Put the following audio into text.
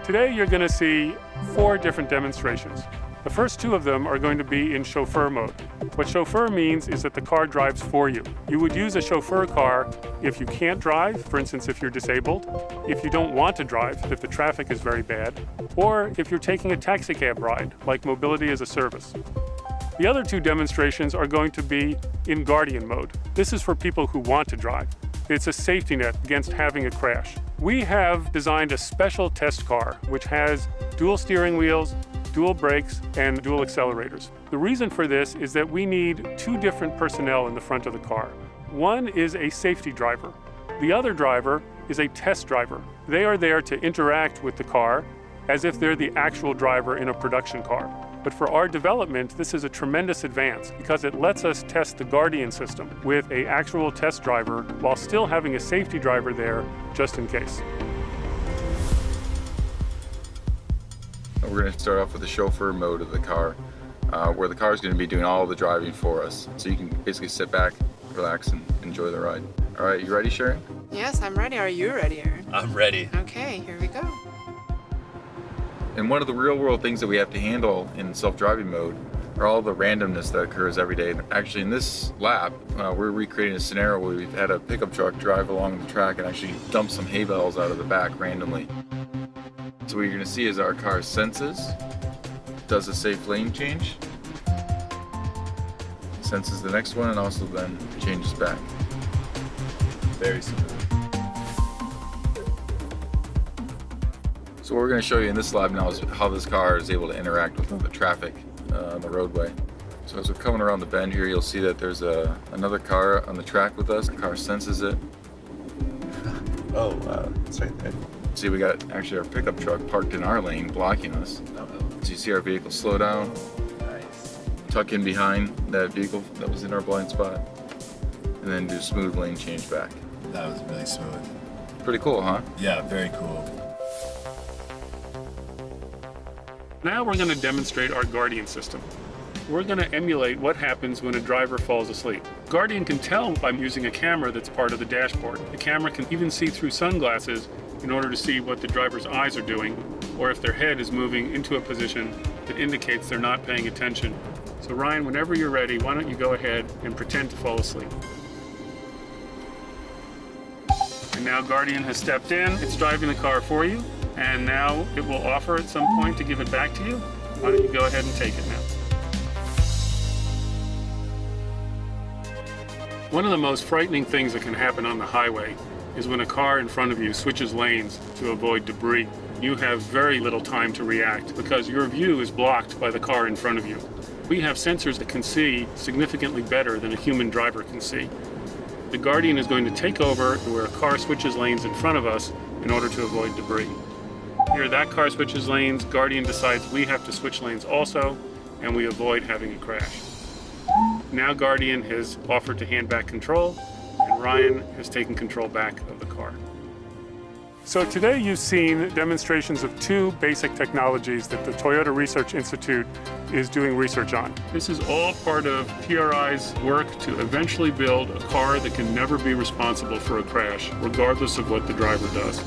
Today you're going to see 4 different demonstrations. The first 2 of them are going to be in chauffeur mode. What chauffeur means is that the car drives for you. You would use a chauffeur car if you can't drive, for instance, if you're disabled, if you don't want to drive, if the traffic is very bad, or if you're taking a taxi cab ride, like mobility as a service. The other 2 demonstrations are going to be in Guardian mode. This is for people who want to drive. It's a safety net against having a crash. We have designed a special test car which has dual steering wheels, dual brakes, and dual accelerators. The reason for this is that we need 2 different personnel in the front of the car. One is a safety driver. The other driver is a test driver. They are there to interact with the car as if they're the actual driver in a production car. But for our development, this is a tremendous advance because it lets us test the Guardian system with an actual test driver while still having a safety driver there just in case. We're going to start off with the chauffeur mode of the car, where the car is going to be doing all the driving for us. So you can basically sit back, relax, and enjoy the ride. All right, you ready, Sharon? Yes, I'm ready. Are you ready, Aaron? I'm ready. Okay, here we go. And one of the real-world things that we have to handle in self-driving mode are all the randomness that occurs every day. Actually, in this lap, we're recreating a scenario where we've had a pickup truck drive along the track and actually dump some hay bales out of the back randomly. So what you're going to see is our car senses, does a safe lane change, senses the next one, and also then changes back. Very smooth. So what we're going to show you in this lab now is how this car is able to interact with the traffic on the roadway. So as we're coming around the bend here, you'll see that there's another car on the track with us. The car senses it. Oh, it's right there. See, we got actually our pickup truck parked in our lane, blocking us. So you see our vehicle slow down, Nice. tuck in behind that vehicle that was in our blind spot, and then do smooth lane change back. That was really smooth. Pretty cool, huh? Yeah, very cool. Now we're going to demonstrate our Guardian system. We're going to emulate what happens when a driver falls asleep. Guardian can tell by using a camera that's part of the dashboard. The camera can even see through sunglasses in order to see what the driver's eyes are doing, or if their head is moving into a position that indicates they're not paying attention. So Ryan, whenever you're ready, why don't you go ahead and pretend to fall asleep. And now Guardian has stepped in, it's driving the car for you, and now it will offer at some point to give it back to you. Why don't you go ahead and take it now. One of the most frightening things that can happen on the highway is when a car in front of you switches lanes to avoid debris. You have very little time to react because your view is blocked by the car in front of you. We have sensors that can see significantly better than a human driver can see. The Guardian is going to take over where a car switches lanes in front of us in order to avoid debris. Here, that car switches lanes, Guardian decides we have to switch lanes also, and we avoid having a crash. Now Guardian has offered to hand back control, and Ryan has taken control back of the car. So today you've seen demonstrations of 2 basic technologies that the Toyota Research Institute is doing research on. This is all part of TRI's work to eventually build a car that can never be responsible for a crash, regardless of what the driver does.